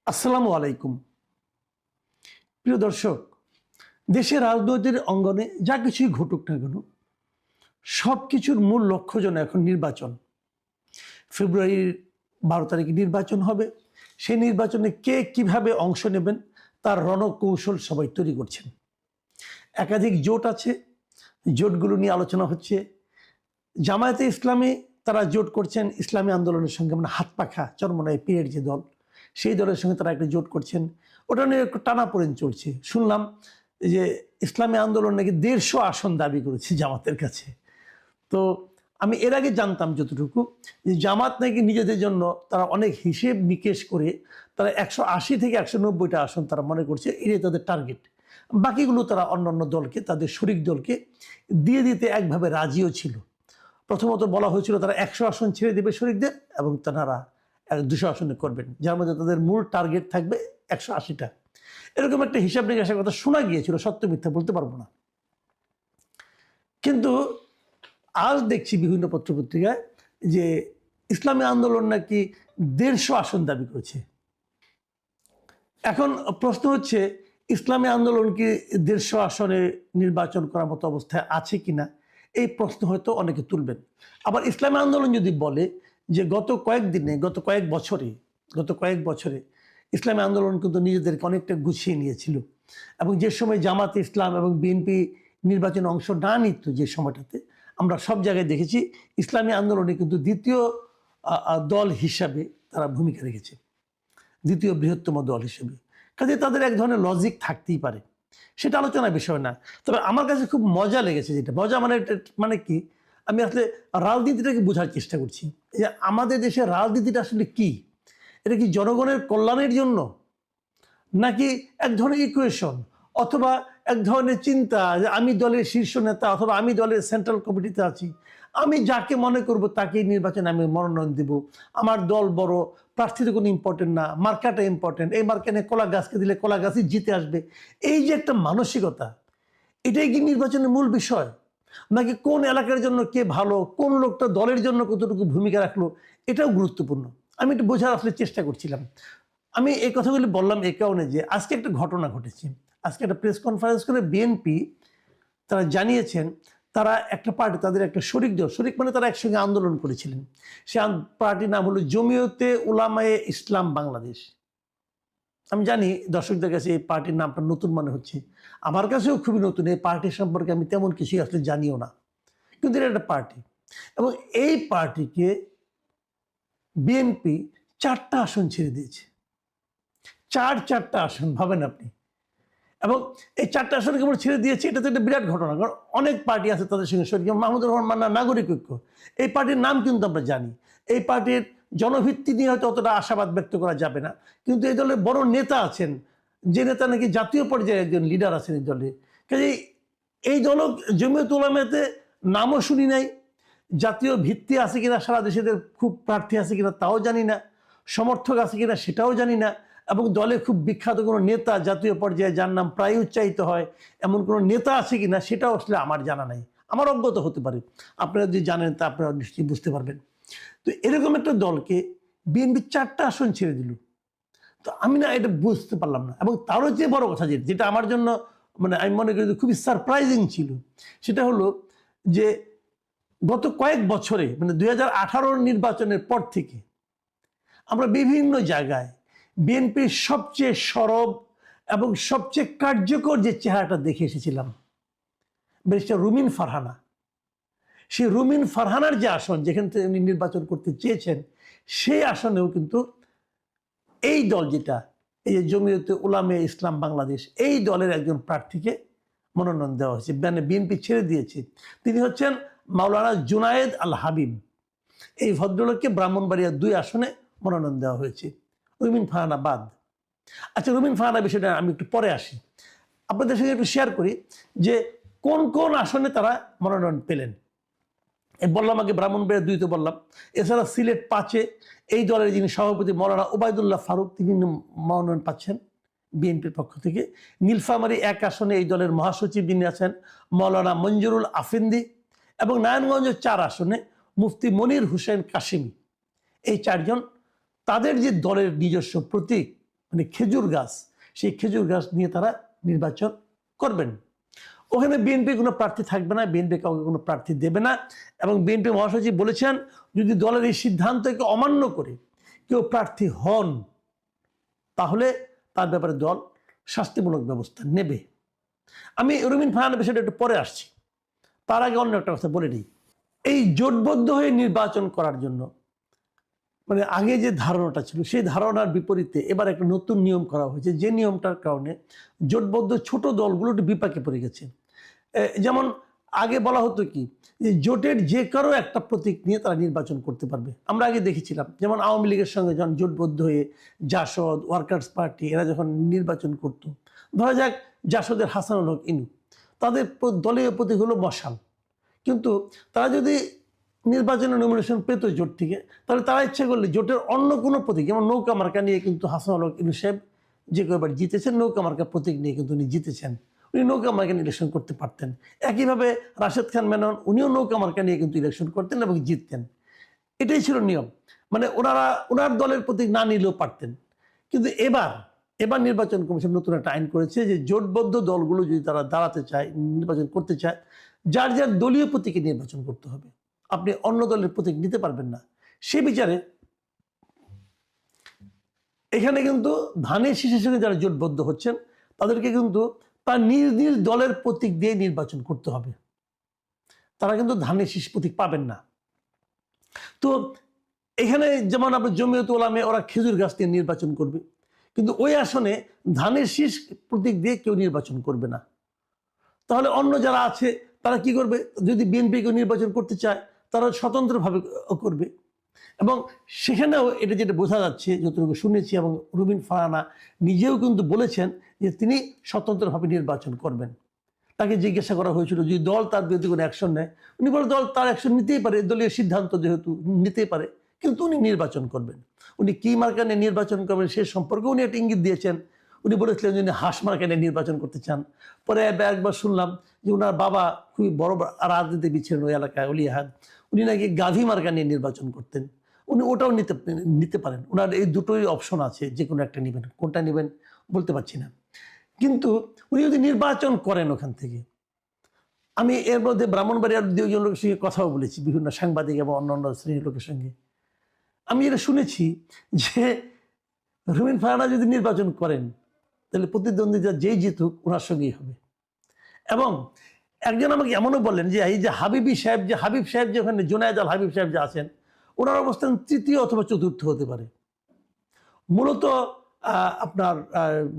আসসালামু আলাইকুম। প্রিয় দর্শক, দেশের রাজনৈতিক অঙ্গনে যা কিছুই ঘটুক না কেন, সব কিছুর মূল লক্ষ্য যেন এখন নির্বাচন। ফেব্রুয়ারির 12 তারিখে নির্বাচন হবে। সেই নির্বাচনে কে কিভাবে অংশ নেবেন তার রণকৌশল সবাই তৈরি করছেন। একাধিক জোট আছে, জোটগুলো নিয়ে আলোচনা হচ্ছে। জামায়াতে ইসলামী তারা জোট করছেন ইসলামী আন্দোলনের সঙ্গে, মানে হাত পাখা চরমনায় পীরের যে দল, সেই দলের সঙ্গে তারা একটা জোট করছেন। ওটা নিয়ে একটু টানাপোড়েন চলছে। শুনলাম যে ইসলামী আন্দোলন নাকি 150 আসন দাবি করেছে জামাতের কাছে। তো আমি এর আগে জানতাম যতটুকু, যে জামাত নাকি নিজেদের জন্য তারা অনেক হিসেব নিকেশ করে তারা 180 থেকে 190টা আসন তারা মনে করছে এটাই তাদের টার্গেট। বাকিগুলো তারা অন্যান্য দলকে, তাদের শরিক দলকে দিয়ে দিতে একভাবে রাজিও ছিল। প্রথমত বলা হয়েছিল তারা 100 আসন ছেড়ে দেবে শরিকদের এবং তারা 200 আসনে করবেন, যার মধ্যে তাদের মূল টার্গেট থাকবে 180টা। এরকম একটা হিসাব নিকাশের কথা শোনা গিয়েছিল, সত্য মিথ্যা বলতে পারবো না। কিন্তু আজ দেখছি বিভিন্ন পত্রপত্রিকায় যে ইসলামী আন্দোলন নাকি 150 আসন দাবি করেছে। এখন প্রশ্ন হচ্ছে, ইসলামী আন্দোলন কি 150 আসনে নির্বাচন করার মতো অবস্থায় আছে কিনা, এই প্রশ্ন হয়তো অনেকে তুলবেন। আবার ইসলামী আন্দোলন যদি বলে যে গত কয়েক বছরে ইসলামী আন্দোলন কিন্তু নিজেদেরকে অনেকটা গুছিয়ে নিয়েছিল, এবং যে সময় জামাতে ইসলাম এবং বিএনপি নির্বাচনে অংশ না নিত, যে সময়টাতে আমরা সব জায়গায় দেখেছি ইসলামী আন্দোলনে কিন্তু দ্বিতীয় দল হিসাবে তারা ভূমিকা রেখেছে, দ্বিতীয় বৃহত্তম দল হিসেবে। কাজে তাদের এক ধরনের লজিক থাকতেই পারে, সেটা আলোচনার বিষয় না। তবে আমার কাছে খুব মজা লেগেছে, যেটা মজা মানে কি, আমি আসলে রাজনীতিটাকে বোঝার চেষ্টা করছি যে আমাদের দেশের রাজনীতিটা আসলে কি। এটা কি জনগণের কল্যাণের জন্য, নাকি এক ধরনের ইকুয়েশন, অথবা এক ধরনের চিন্তা যে আমি দলের শীর্ষ নেতা অথবা আমি দলের সেন্ট্রাল কমিটিতে আছি, আমি যাকে মনে করব তাকেই নির্বাচনে আমি মনোনয়ন দেব, আমার দল বড়, প্রার্থীতে কোনো ইম্পর্টেন্ট না, মার্কাটা ইম্পর্টেন্ট, এই মার্কানে কলা গাছকে দিলে কলা গাছই জিতে আসবে। এই যে একটা মানসিকতা, এটাই কি নির্বাচনের মূল বিষয়, নাকি কোন এলাকার জন্য কে ভালো, কোন লোকটা দলের জন্য কতটুকু ভূমিকা রাখলো, এটাও গুরুত্বপূর্ণ। আমি একটু বোঝার আসলে চেষ্টা করছিলাম। আমি এই কথাগুলি বললাম এই কারণে যে আজকে একটা ঘটনা ঘটেছে। আজকে একটা প্রেস কনফারেন্স করে বিএনপি তারা জানিয়েছেন তারা একটা পার্টি, তাদের একটা শরিক দল, শরিক মানে তারা একসঙ্গে আন্দোলন করেছিলেন, সে পার্টির নাম হলো জমিয়তে উলামায়ে ইসলাম বাংলাদেশ। আমি জানি দর্শকদের কাছে এই পার্টির নামটা নতুন মনে হচ্ছে, আমার কাছেও খুবই নতুন। এই পার্টি সম্পর্কে আমি তেমন কিছুই আসলে জানিও না, কিন্তু এটা একটা পার্টি। এবং এই পার্টিকে বিএনপি 4টা আসন ছেড়ে দিয়েছে। চারটা আসন ভাবেন আপনি। এবং এই 4টা আসন কেবল ছেড়ে দিয়েছে, এটা তো একটা বিরাট ঘটনা। কারণ অনেক পার্টি আছে তাদের সঙ্গে শরিক, মাহমুদুর রহমান মান্না নাগরিক ঐক্য, এই পার্টির নাম কিন্তু আমরা জানি। এই পার্টির জনভিত্তি নিয়ে হয়তো অতটা আশাবাদ ব্যক্ত করা যাবে না, কিন্তু এই দলের বড় নেতা আছেন, যে নেতা নাকি জাতীয় পর্যায়ে একজন লিডার আছেন এই দলে। কাজে এই দল জমিয়ত উলামাতে নামও শুনি নাই, জাতীয় ভিত্তি আছে কিনা, সারা দেশেদের খুব প্রার্থী আছে কিনা তাও জানি না, সমর্থক আছে কিনা সেটাও জানি না, এবং দলে খুব বিখ্যাত কোনো নেতা জাতীয় পর্যায়ে যার নাম প্রায় উচ্চারিত হয় এমন কোনো নেতা আছে কিনা সেটাও আসলে আমার জানা নাই। আমার অজ্ঞতা হতে পারে, আপনারা যদি জানেন তা আপনারা নিশ্চয়ই বুঝতে পারবেন। তো এরকম একটা দলকে বিএনপি 4টা আসন ছেড়ে দিল। তো আমি না এটা বুঝতে পারলাম না। এবং তারও যে বড় কথা যেটা আমার জন্য, মানে আমি মনে করি খুবই সারপ্রাইজিং ছিল, সেটা হলো যে গত কয়েক বছরে, মানে 2018 নির্বাচনের পর থেকে আমরা বিভিন্ন জায়গায় বিএনপির সবচেয়ে সরব এবং সবচেয়ে কার্যকর যে চেহারাটা দেখে এসেছিলাম, ব্যারিস্টার রুমিন ফারহানা। সেই রুমিন ফারহানার যে আসন, যেখান থেকে উনি নির্বাচন করতে চেয়েছেন, সেই আসনেও কিন্তু এই দল, যেটা এই যে জমিয়তে উলামায়ে ইসলাম বাংলাদেশ, এই দলের একজন প্রার্থীকে মনোনয়ন দেওয়া হয়েছে, মানে বিএনপি ছেড়ে দিয়েছে। তিনি হচ্ছেন মাওলানা জুনায়েদ আল হাবিব। এই ভদ্রলোককে ব্রাহ্মণবাড়িয়া 2 আসনে মনোনয়ন দেওয়া হয়েছে, রুমিন ফারহানা বাদ। আচ্ছা, রুমিন ফারহানা বিষয়টা আমি একটু পরে আসি, আপনাদের সঙ্গে একটু শেয়ার করি যে কোন কোন আসনে তারা মনোনয়ন পেলেন। বললাম আগে ব্রাহ্মণবাড়িয়া 2তে বললাম, এছাড়া সিলেট 5-এ এই দলের যিনি সভাপতি মৌলানা ওবায়দুল্লাহ ফারুক, তিনি মনোনয়ন পাচ্ছেন বিএনপির পক্ষ থেকে। নীলফামারী 1 আসনে এই দলের মহাসচিব যিনি আছেন মৌলানা মঞ্জুরুল আফিন্দি, এবং নারায়ণগঞ্জ 4 আসনে মুফতি মনির হুসেন কাশিমি। এই 4 জন তাদের যে দলের নিজস্ব প্রতীক, মানে খেজুর গাছ, সেই খেজুর গাছ নিয়ে তারা নির্বাচন করবেন। ওখানে বিএনপি কোনো প্রার্থী থাকবে না, বিএনপি কাউকে কোনো প্রার্থী দেবে না। এবং বিএনপি মহাসচিব বলেছেন যদি দলের এই সিদ্ধান্তকে অমান্য করে কেউ প্রার্থী হন তাহলে তার ব্যাপারে দল শাস্তিমূলক ব্যবস্থা নেবে। আমি রুমিন ফারহানার বিষয়টা একটু পরে আসছি, তার আগে অন্য একটা কথা বলে নিই। এই জোটবদ্ধ হয়ে নির্বাচন করার জন্য মানে আগে যে ধারণাটা ছিল সেই ধারণার বিপরীতে এবার একটা নতুন নিয়ম করা হয়েছে, যে নিয়মটার কারণে জোটবদ্ধ ছোট দলগুলো একটু বিপাকে পড়ে গেছে। যেমন আগে বলা হতো কি যে জোটের যে কারো একটা প্রতীক নিয়ে তারা নির্বাচন করতে পারবে। আমরা আগে দেখেছিলাম যেমন আওয়ামী লীগের সঙ্গে যখন জোটবদ্ধ হয়ে জাসদ, ওয়ার্কার্স পার্টি এরা যখন নির্বাচন করত, ধরা যাক জাসদের হাসানুল হক ইনু, তাদের দলীয় প্রতীক হলো মশাল। কিন্তু তারা যদি নির্বাচনের নমিনেশন পেত জোট থেকে, তাহলে তারা ইচ্ছা করলে জোটের অন্য কোনো প্রতীক, যেমন নৌকা মার্কা নিয়ে কিন্তু হাসানুল হক ইনু সাহেব যে কয়েকবার জিতেছেন, নৌকা মার্কা প্রতীক নিয়ে কিন্তু উনি জিতেছেন, উনি নৌকা মার্কা নিয়ে ইলেকশন করতে পারতেন। একইভাবে রাশেদ খান মেনন উনিও নৌকা মার্কা নিয়ে কিন্তু ইলেকশন করতেন এবং জিততেন। এটাই ছিল নিয়ম, মানে ওনার দলের প্রতীক না নিলেও পারতেন। কিন্তু এবার নির্বাচন কমিশন নতুন একটা আইন করেছে যে জোটবদ্ধ দলগুলো যদি তারা দাঁড়াতে চায়, নির্বাচন করতে চায়, যার যার দলীয় প্রতীকে নির্বাচন করতে হবে, আপনি অন্য দলের প্রতীক নিতে পারবেন না। সে বিচারে এখানে কিন্তু ধানের শীষের সঙ্গে যারা জোটবদ্ধ হচ্ছেন তাদেরকে কিন্তু তার নিজ নিজ দলের প্রতীক দিয়ে নির্বাচন করতে হবে, তারা কিন্তু ধানের শীষ প্রতীক পাবেন না। তো এখানে যেমন আপনার জমিয়ত উলামা ওরা খেজুর গাছ দিয়ে নির্বাচন করবে, কিন্তু ওই আসনে ধানের শীষ প্রতীক দিয়ে কেউ নির্বাচন করবে না। তাহলে অন্য যারা আছে তারা কি করবে? যদি বিএনপি কেউ নির্বাচন করতে চায় তারা স্বতন্ত্রভাবে করবে। এবং সেখানেও এটা যেটা বোঝা যাচ্ছে, যতটুকু শুনেছি, এবং রুমিন ফারহানা নিজেও কিন্তু বলেছেন যে তিনি স্বতন্ত্রভাবে নির্বাচন করবেন। তাকে জিজ্ঞাসা করা হয়েছিল যদি দল তার বিরুদ্ধে কোনো অ্যাকশন নেয়, উনি বলে দল তার অ্যাকশন নিতেই পারে, দলীয় সিদ্ধান্ত যেহেতু নিতেই পারে, কিন্তু উনি নির্বাচন করবেন। উনি কি মার্কা নিয়ে নির্বাচন করবেন সে সম্পর্কে উনি একটা ইঙ্গিত দিয়েছেন। উনি বলেছিলেন যে উনি হাঁস মার্কা নিয়ে নির্বাচন করতে চান। পরে একবার শুনলাম যে ওনার বাবা খুবই বড় রাজনীতিবিদ ছিলেন ওই এলাকায়, অলি আহাদ, উনি নাকি গাভী মার্কা নিয়ে নির্বাচন করতেন। উনি ওটাও নিতে পারেন, ওনার এই দুটোই অপশন আছে, যে কোনো একটা নেবেন, কোনটা নেবেন বলতে পারছি না। কিন্তু উনি যদি নির্বাচন করেন ওখান থেকে, আমি এর মধ্যে ব্রাহ্মণবাড়িয়ার দুজন লোকের সঙ্গে কথাও বলেছি, বিভিন্ন সাংবাদিক এবং অন্যান্য শ্রেণীর লোকের সঙ্গে, আমি এটা শুনেছি যে রুমিন ফারহানা যদি নির্বাচন করেন তাহলে প্রতিদ্বন্দ্বিতা যেই জিতুক ওনার সঙ্গেই হবে। এবং একজন আমাকে এমনও বললেন যে এই যে হাবিব সাহেব যে ওখানে জুনায়েদ আল হাবিব সাহেব যে আছেন, ওনার অবস্থান তৃতীয় অথবা চতুর্থ হতে পারে। মূলত আপনার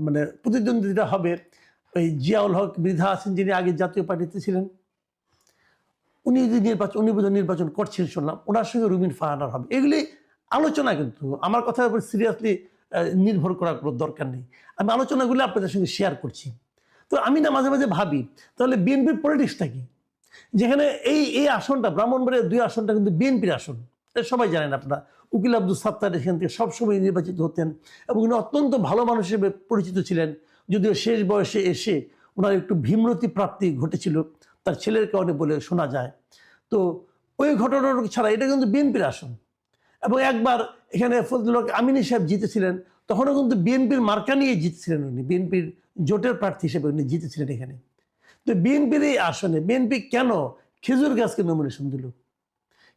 মানে প্রতিদ্বন্দ্বিতা হবে ওই জিয়াউল হক মৃধা আছেন, যিনি আগে জাতীয় পার্টিতে ছিলেন, উনি যদি নির্বাচন করছেন শুনলাম, ওনার সঙ্গে রুমিন ফারহানার হবে। এগুলি আলোচনা, কিন্তু আমার কথার উপর সিরিয়াসলি নির্ভর করার কোনো দরকার নেই। আমি আলোচনাগুলো আপনাদের সঙ্গে শেয়ার করছি। তো আমি না মাঝে মাঝে ভাবি তাহলে বিএনপির পলিটিক্সটা কি, যেখানে এই আসনটা ব্রাহ্মণবাড়িয়ার 2 আসনটা কিন্তু বিএনপির আসন, সবাই জানেন আপনারা। উকিল আব্দুল সাত্তার এখান থেকে সবসময় নির্বাচিত হতেন এবং উনি অত্যন্ত ভালো মানুষ হিসেবে পরিচিত ছিলেন, যদিও শেষ বয়সে এসে ওনার একটু ভীমরতি প্রাপ্তি ঘটেছিল তার ছেলের কারণে বলে শোনা যায়। তো ওই ঘটনা ছাড়া এটা কিন্তু বিএনপির আসন। এবং একবার এখানে ফজলুল হক আমিনী সাহেব জিতেছিলেন, তখনও কিন্তু বিএনপির মার্কা নিয়ে জিতেছিলেন, উনি বিএনপির জোটের প্রার্থী হিসেবে উনি জিতেছিলেন এখানে। তো বিএনপির এই আসনে বিএনপি কেন খেজুর গাছকে নমিনেশন দিল?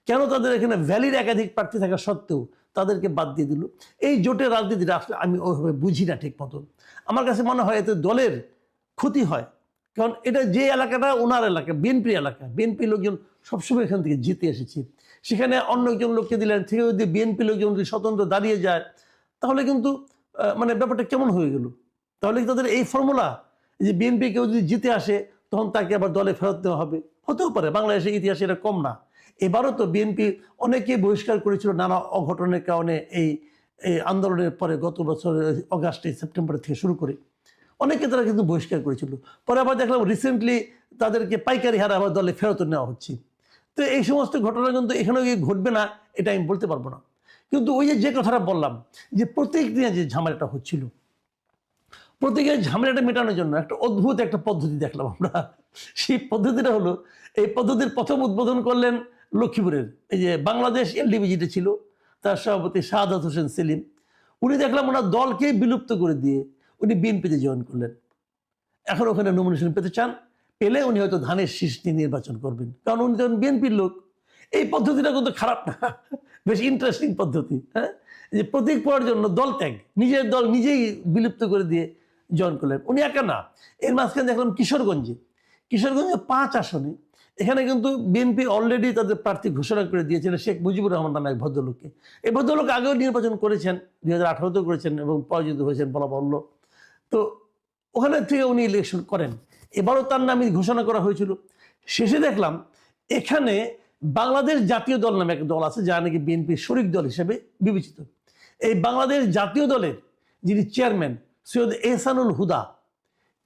কেন তাদের এখানে ভ্যালির একাধিক প্রার্থী থাকা সত্ত্বেও তাদেরকে বাদ দিয়ে দিল? এই জোটের রাজনীতিটা আসলে আমি ওইভাবে বুঝি না ঠিক মতো। আমার কাছে মনে হয় এতে দলের ক্ষতি হয়, কারণ এটা যে এলাকাটা ওনার এলাকা, বিএনপি এলাকা, বিএনপি লোকজন সবসময় এখান থেকে জিতে এসেছি, সেখানে অন্য একজন লোককে দিলেন, থেকে যদি বিএনপি লোকজন যদি স্বতন্ত্র দাঁড়িয়ে যায় তাহলে কিন্তু মানে ব্যাপারটা কেমন হয়ে গেল? তাহলে কি তাদের এই ফর্মুলা যে বিএনপি কেউ যদি জিতে আসে তখন তাকে আবার দলে ফেরত দেওয়া হবে? হতেও পারে, বাংলাদেশের ইতিহাসে এটা কম না। এবারও তো বিএনপি অনেকেই বহিষ্কার করেছিল নানা অঘটনের কারণে, এই আন্দোলনের পরে গত বছর অগাস্টে সেপ্টেম্বর থেকে শুরু করে অনেকে তারা কিন্তু বহিষ্কার করেছিল। পরে আবার দেখলাম রিসেন্টলি তাদেরকে পাইকারি হারে আবার দলে ফেরত নেওয়া হচ্ছে। তো এই সমস্ত ঘটনা কিন্তু এখানেও গিয়ে ঘটবে না এটা আমি বলতে পারবো না। কিন্তু ওই যে কথাটা বললাম যে প্রতীক নিয়ে যে ঝামেলাটা হচ্ছিল, প্রতীকের ঝামেলাটা মেটানোর জন্য একটা অদ্ভুত একটা পদ্ধতি দেখলাম আমরা। সেই পদ্ধতিটা হলো, এই পদ্ধতির প্রথম উদ্বোধন করলেন লক্ষ্মীপুরের এই যে বাংলাদেশ এলডিপি যেটা ছিল, তার সভাপতি শাহাদাত হোসেন সেলিম। উনি দেখলাম ওনার দলকে বিলুপ্ত করে দিয়ে উনি বিএনপিতে জয়েন করলেন। এখন ওখানে নমিনেশন পেতে চান, পেলে উনি হয়তো ধানের শীষ নিয়ে নির্বাচন করবেন, কারণ উনি তখন বিএনপির লোক। এই পদ্ধতিটা কিন্তু খারাপ না, বেশ ইন্টারেস্টিং পদ্ধতি। হ্যাঁ, যে প্রতীক পাওয়ার জন্য দল ত্যাগ, নিজের দল নিজেই বিলুপ্ত করে দিয়ে জয়েন করলেন। উনি একা না, এর মাঝখানে দেখলাম কিশোরগঞ্জে 5 আসনে এখানে কিন্তু বিএনপি অলরেডি তাদের প্রার্থী ঘোষণা করে দিয়েছিলেন শেখ মুজিবুর রহমান নামে এক ভদ্রলোককে। এই ভদ্রলোক আগেও নির্বাচন করেছেন, 2018-তেও করেছেন এবং পরাজিত হয়েছেন বলা বাহুল্য। তো ওখানে থেকে উনি ইলেকশন করেন, এবারও তার নামে ঘোষণা করা হয়েছিল। শেষে দেখলাম এখানে বাংলাদেশ জাতীয় দল নামে একটা দল আছে, যা নাকি বিএনপির শরিক দল হিসেবে বিবেচিত। এই বাংলাদেশ জাতীয় দলের যিনি চেয়ারম্যান সৈয়দ এহসানুল হুদা,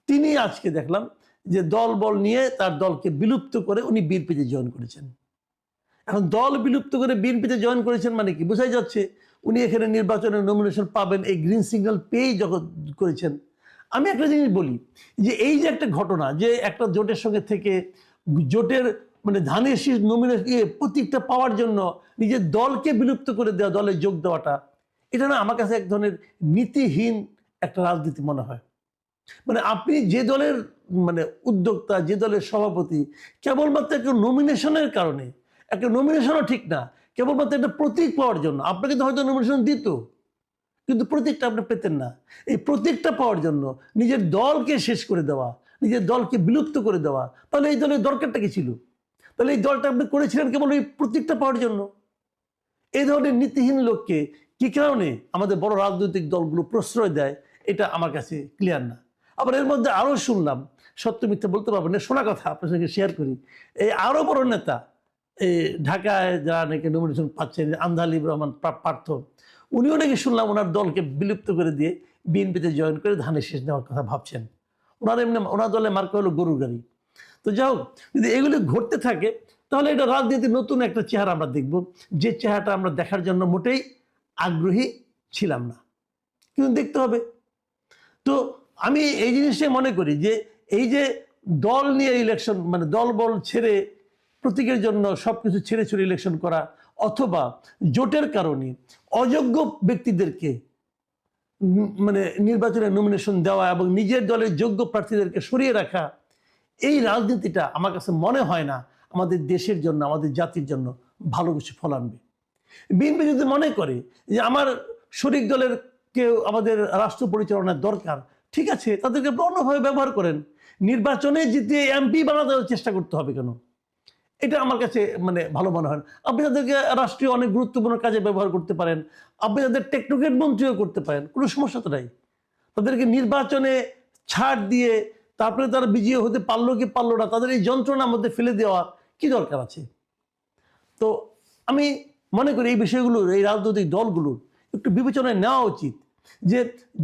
তিনি আজকে দেখলাম যে দল বল নিয়ে তার দলকে বিলুপ্ত করে উনি বিএনপিতে জয়েন করেছেন। এখন দল বিলুপ্ত করে বিএনপিতে জয়েন করেছেন মানে কি বোঝাই যাচ্ছে উনি এখানে নির্বাচনের নমিনেশন পাবেন এই গ্রিন সিগন্যাল পেয়েই যখন করেছেন। আমি একটা জিনিস বলি যে এই যে একটা ঘটনা, যে একটা জোটের সঙ্গে থেকে জোটের মানে ধানের শীষ নমিনেশন প্রতীকটা পাওয়ার জন্য নিজের দলকে বিলুপ্ত করে দেওয়া, দলে যোগ দেওয়াটা, এটা না আমার কাছে এক ধরনের নীতিহীন একটা রাজনীতি মনে হয়। মানে আপনি যে দলের মানে উদ্যোক্তা, যে দলের সভাপতি, কেবলমাত্র একটা নমিনেশনের কারণে, একটা নমিনেশনও ঠিক না, কেবলমাত্র একটা প্রতীক পাওয়ার জন্য আপনাকে তো হয়তো নমিনেশন দিত, কিন্তু প্রতীকটা আপনি পেতেন না। এই প্রতীকটা পাওয়ার জন্য নিজের দলকে শেষ করে দেওয়া, নিজের দলকে বিলুপ্ত করে দেওয়া, তাহলে এই দলের দরকারটা কি ছিল? তাহলে এই দলটা আপনি করেছিলেন কেবল এই প্রতীকটা পাওয়ার জন্য। এই ধরনের নীতিহীন লোককে কি কারণে আমাদের বড় রাজনৈতিক দলগুলো প্রশ্রয় দেয়, এটা আমার কাছে ক্লিয়ার না। আবার এর মধ্যে আরও শুনলাম, সত্য মিথ্যা বলতে পারবেন না, শোনা কথা আপনার সঙ্গে শেয়ার করি, এই আরও বড় নেতা এই ঢাকায় যারা নাকি নমিনেশন পাচ্ছেন, আন্দালিব রহমান পার্থ, উনিও নাকি শুনলাম ওনার দলকে বিলুপ্ত করে দিয়ে বিএনপিতে জয়েন করে ধানের শীষ নেওয়ার কথা ভাবছেন। ওনার এমনি ওনার দলে মার্কা হলো গরুর গাড়ি। তো যাই হোক, যদি এগুলি ঘটতে থাকে তাহলে এটা রাজনীতির নতুন একটা চেহারা আমরা দেখব, যে চেহারাটা আমরা দেখার জন্য মোটেই আগ্রহী ছিলাম না, কিন্তু দেখতে হবে। তো আমি এই জিনিসটাই মনে করি যে এই যে দল নিয়ে ইলেকশন, মানে দল বল ছেড়ে প্রতীকের জন্য সব কিছু ছেড়ে ছুড়ে ইলেকশন করা, অথবা জোটের কারণে অযোগ্য ব্যক্তিদেরকে মানে নির্বাচনে নমিনেশন দেওয়া এবং নিজের দলের যোগ্য প্রার্থীদেরকে সরিয়ে রাখা, এই রাজনীতিটা আমার কাছে মনে হয় না আমাদের দেশের জন্য, আমাদের জাতির জন্য ভালো কিছু ফল আনবে। বিএনপি যদি মনে করে যে আমার শরিক দলের কেউ আমাদের রাষ্ট্র পরিচালনার দরকার, ঠিক আছে, তাদেরকে অন্যভাবে ব্যবহার করেন। নির্বাচনে জিতে এমপি বানাতে চেষ্টা করতে হবে কেন? এটা আমার কাছে মানে ভালো মনে হয়। আপনি তাদেরকে রাষ্ট্রীয় অনেক গুরুত্বপূর্ণ কাজে ব্যবহার করতে পারেন, আপনি তাদের টেকনোক্রেট মন্ত্রীও করতে পারেন, কোনো সমস্যা তো নাই। তাদেরকে নির্বাচনে ছাড় দিয়ে তারপরে তারা বিজয়ী হতে পারলো কি পারলো না, তাদের এই যন্ত্রণার মধ্যে ফেলে দেওয়ার কি দরকার আছে? তো আমি মনে করি এই বিষয়গুলোর, এই রাজনৈতিক দলগুলোর একটু বিবেচনায় নেওয়া উচিত যে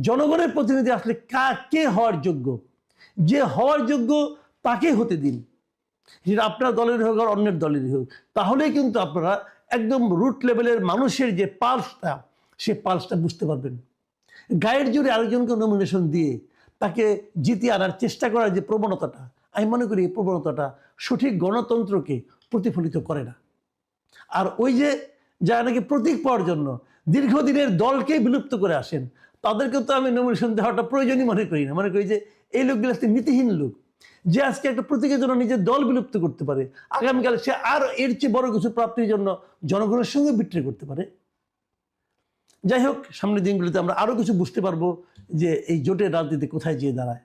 জনগণের প্রতিনিধি আসলে কে হওয়ার যোগ্য, যে হওয়ার যোগ্য তাকে হতে দিন, যেটা আপনার দলের হোক আর অন্যের দলেরই হোক। তাহলেই কিন্তু আপনারা একদম রুট লেভেলের মানুষের যে পালসটা, সে পালসটা বুঝতে পারবেন। গায়ের জোরে আরেকজনকে নমিনেশন দিয়ে তাকে জিতিয়ে আনার চেষ্টা করার যে প্রবণতাটা, আমি মনে করি এই প্রবণতাটা সঠিক গণতন্ত্রকে প্রতিফলিত করে না। আর ওই যে যারা নাকি প্রতীক পাওয়ার জন্য দীর্ঘদিনের দলকে বিলুপ্ত করে আসেন, তাদেরকে তো আমি নমিনেশন দেওয়াটা প্রয়োজনই মনে করি না। মনে করি যে এই লোকগুলো আসলে নীতিহীন লোক, যে আজকে একটা প্রতীকের জন্য নিজের দল বিলুপ্ত করতে পারে, আগামীকাল সে আর এর চেয়ে বড় কিছু প্রাপ্তির জন্য জনগণের সঙ্গে বিট্রে করতে পারে। যাই হোক, সামনের দিনগুলিতে আমরা আরও কিছু বুঝতে পারবো যে এই জোটের রাজনীতি কোথায় যেয়ে দাঁড়ায়।